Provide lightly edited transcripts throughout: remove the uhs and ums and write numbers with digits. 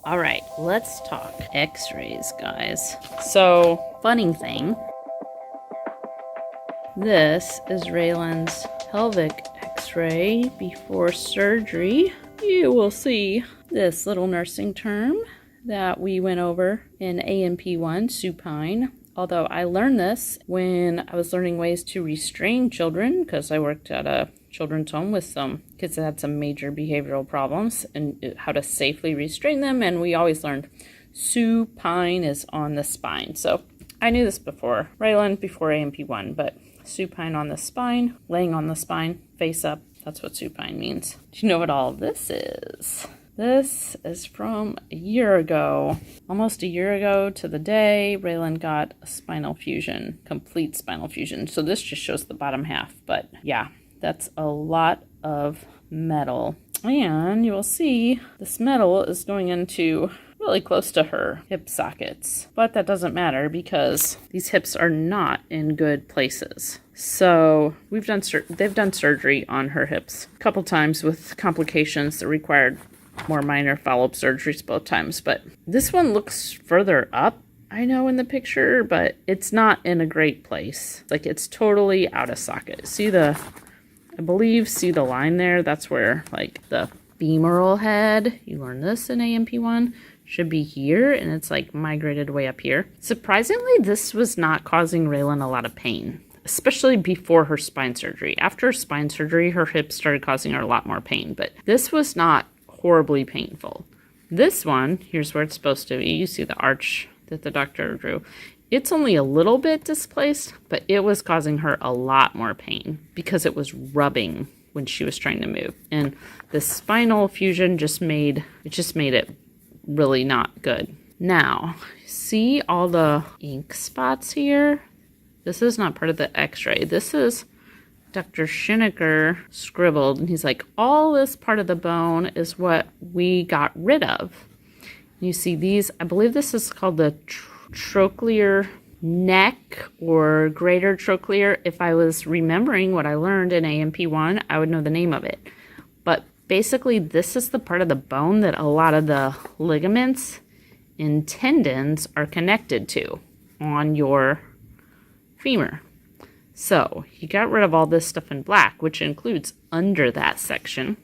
All right, let's talk x-rays, guys. So, funny thing, this is Raylan's pelvic x-ray before surgery. You will see this little nursing term that we went over in A&P1, supine. Although I learned this when I was learning ways to restrain children, because I worked at a children's home with some kids that had some major behavioral problems and how to safely restrain them. And we always learned supine is on the spine. So I knew this before Raylan, before A&P1, but supine on the spine, laying on the spine, face up. That's what supine means. Do you know what all this is? This is from a year ago, almost a year ago to the day. Raylan got a spinal fusion, complete spinal fusion. So this just shows the bottom half, but yeah, that's a lot of metal. And you will see this metal is going into really close to her hip sockets, but that doesn't matter because these hips are not in good places. So they've done surgery on her hips a couple times with complications that required more minor follow-up surgeries both times, but this one looks further up, I know, in the picture, but it's not in a great place. Like, it's totally out of socket. See the line there? That's where, like, the femoral head, you learned this in A&P1, should be here, and it's, like, migrated way up here. Surprisingly, this was not causing Raylan a lot of pain, especially before her spine surgery. After spine surgery, her hips started causing her a lot more pain, but this was not horribly painful. This one, here's where it's supposed to be. You see the arch that the doctor drew. It's only a little bit displaced, but it was causing her a lot more pain because it was rubbing when she was trying to move. And the spinal fusion just made it really not good. Now, see all the ink spots here? This is not part of the x-ray. This is Dr. Schinecker scribbled, and he's like, all this part of the bone is what we got rid of. You see these, I believe this is called the trochlear neck or greater trochlear. If I was remembering what I learned in A&P1, I would know the name of it. But basically, this is the part of the bone that a lot of the ligaments and tendons are connected to on your femur. So he got rid of all this stuff in black, which includes under that section.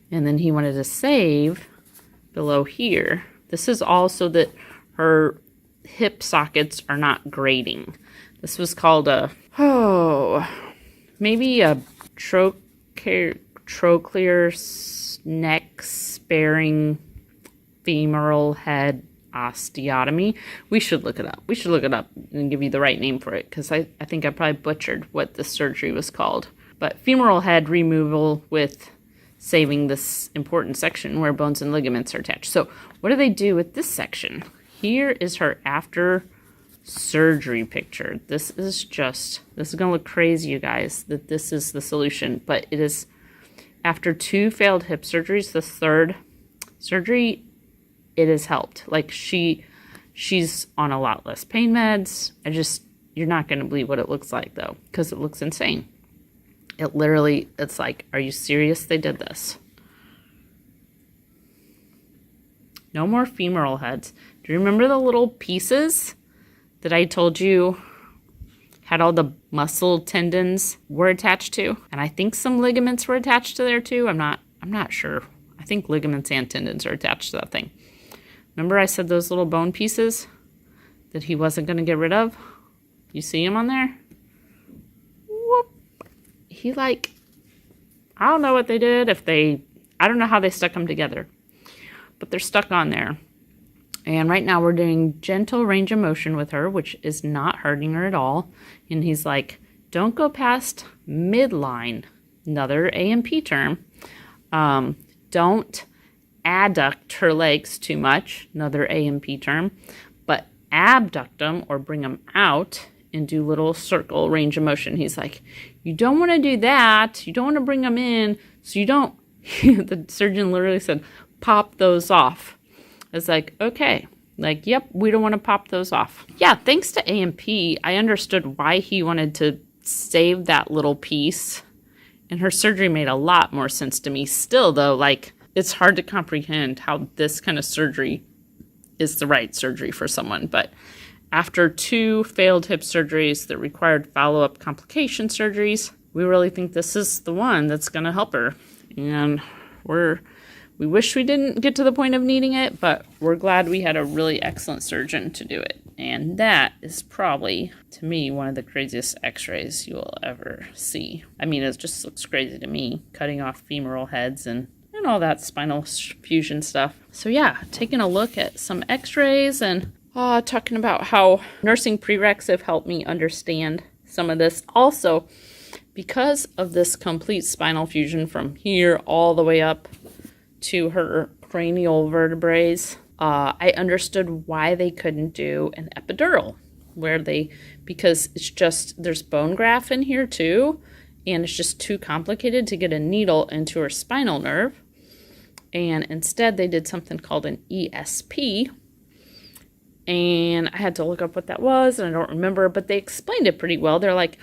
And then he wanted to save below here. This is also that her hip sockets are not grading. This was called maybe a trochlear neck sparing femoral head osteotomy. We should look it up. We should look it up and give you the right name for it, because I think I probably butchered what the surgery was called. But femoral head removal with saving this important section where bones and ligaments are attached. So what do they do with this section? Here is her after surgery picture. This is going to look crazy, you guys, that this is the solution, but it is after 2 failed hip surgeries, the 3rd surgery, it has helped. Like, she's on a lot less pain meds. You're not going to believe what it looks like, though, because it looks insane. It's like, are you serious they did this? No more femoral heads. Do you remember the little pieces that I told you had all the muscle tendons were attached to? And I think some ligaments were attached to there too. I'm not sure. I think ligaments and tendons are attached to that thing. Remember I said those little bone pieces that he wasn't going to get rid of? You see him on there? Whoop. I don't know what they did. I don't know how they stuck them together, but they're stuck on there. And right now we're doing gentle range of motion with her, which is not hurting her at all. And he's like, don't go past midline, another A&P term. Don't adduct her legs too much, another A&P term, but abduct them or bring them out and do little circle range of motion. He's like, you don't want to do that. You don't want to bring them in. So you don't, the surgeon literally said, pop those off. It's like, okay, like, yep, we don't want to pop those off. Yeah, thanks to A&P, I understood why he wanted to save that little piece. And her surgery made a lot more sense to me. Still, though, like, it's hard to comprehend how this kind of surgery is the right surgery for someone. But after 2 failed hip surgeries that required follow-up complication surgeries, we really think this is the one that's going to help her. And we wish we didn't get to the point of needing it, but we're glad we had a really excellent surgeon to do it. And that is probably, to me, one of the craziest x-rays you will ever see. I mean, it just looks crazy to me, cutting off femoral heads and all that spinal fusion stuff. So yeah, taking a look at some x-rays and talking about how nursing prereqs have helped me understand some of this. Also, because of this complete spinal fusion from here all the way up to her cranial vertebrae, I understood why they couldn't do an epidural, because it's just, there's bone graft in here too, and it's just too complicated to get a needle into her spinal nerve. And instead they did something called an ESP, and I had to look up what that was, and I don't remember, but they explained it pretty well. They're like,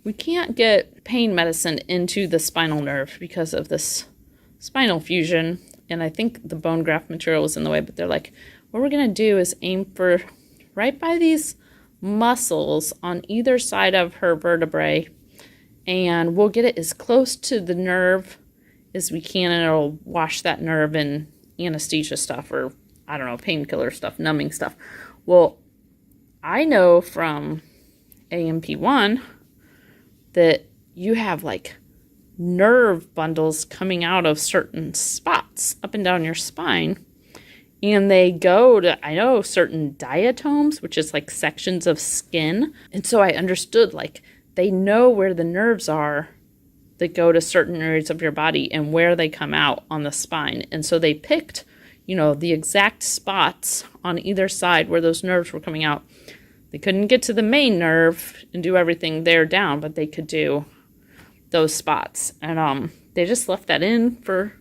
we can't get pain medicine into the spinal nerve because of this spinal fusion, and I think the bone graft material was in the way, but they're like, what we're going to do is aim for right by these muscles on either side of her vertebrae, and we'll get it as close to the nerve as we can, and it'll wash that nerve in anesthesia stuff, or I don't know, painkiller stuff, numbing stuff. Well, I know from AMP1 that you have like nerve bundles coming out of certain spots up and down your spine, and they go to, I know, certain diatoms, which is like sections of skin. And so I understood, like, they know where the nerves are that go to certain areas of your body and where they come out on the spine. And so they picked, the exact spots on either side where those nerves were coming out. They couldn't get to the main nerve and do everything there down, but they could do those spots. And they just left that in for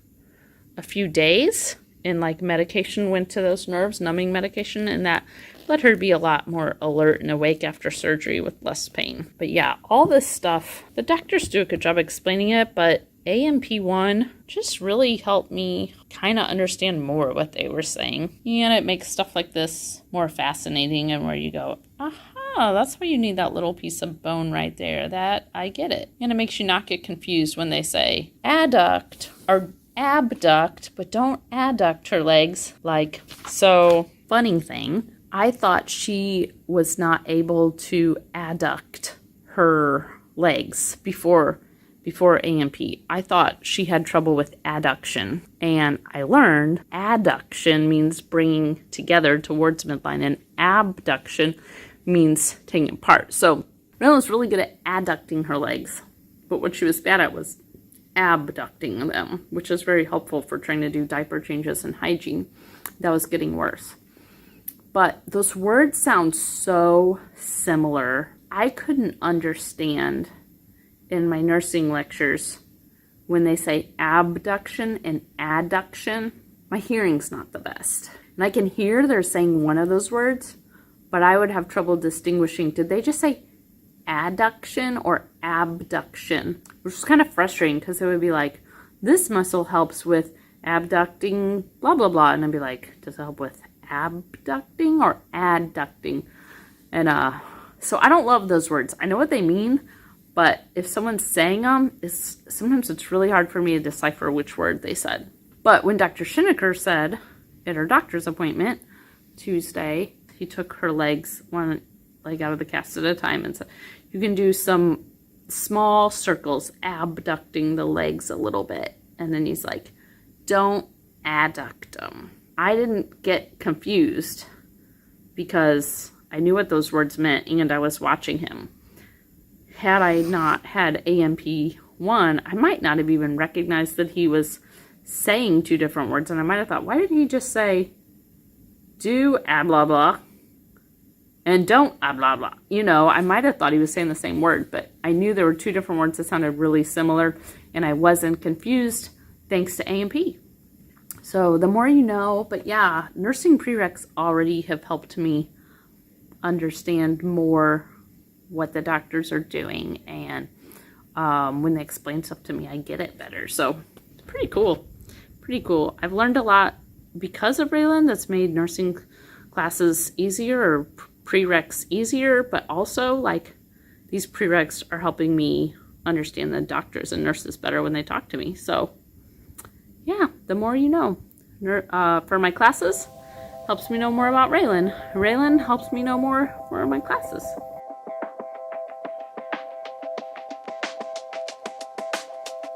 a few days, and like medication went to those nerves, numbing medication, and that let her be a lot more alert and awake after surgery with less pain. But yeah, all this stuff, the doctors do a good job explaining it, but AMP1 just really helped me kind of understand more what they were saying. And it makes stuff like this more fascinating, and where you go, aha, that's why you need that little piece of bone right there. That, I get it. And it makes you not get confused when they say adduct or abduct, but don't adduct her legs. Like, so, funny thing, I thought she was not able to adduct her legs before AMP. I thought she had trouble with adduction, and I learned adduction means bringing together towards midline, and abduction means taking apart. So Raylan was really good at adducting her legs, but what she was bad at was abducting them, which is very helpful for trying to do diaper changes and hygiene. That was getting worse. But those words sound so similar. I couldn't understand in my nursing lectures when they say abduction and adduction. My hearing's not the best. And I can hear they're saying one of those words, but I would have trouble distinguishing. Did they just say adduction or abduction? Which is kind of frustrating, because it would be like, this muscle helps with abducting blah blah blah, and I'd be like, does it help with abducting or adducting? And so I don't love those words. I know what they mean, but if someone's saying them, sometimes it's really hard for me to decipher which word they said. But when Dr. Shineker said at her doctor's appointment Tuesday, he took her legs, one leg out of the cast at a time, and said, you can do some small circles abducting the legs a little bit. And then he's like, don't adduct them. I didn't get confused because I knew what those words meant, and I was watching him. Had I not had AMP1, I might not have even recognized that he was saying two different words, and I might have thought, why didn't he just say, do blah blah, and don't blah blah? I might have thought he was saying the same word, but I knew there were two different words that sounded really similar, and I wasn't confused thanks to AMP. So the more you know. But yeah, nursing prereqs already have helped me understand more what the doctors are doing, and when they explain stuff to me, I get it better. So it's pretty cool pretty cool. I've learned a lot because of Raylan that's made nursing classes easier, or prereqs easier, but also like these prereqs are helping me understand the doctors and nurses better when they talk to me. So yeah, the more you know. For my classes, helps me know more about Raylan. Raylan helps me know more for my classes.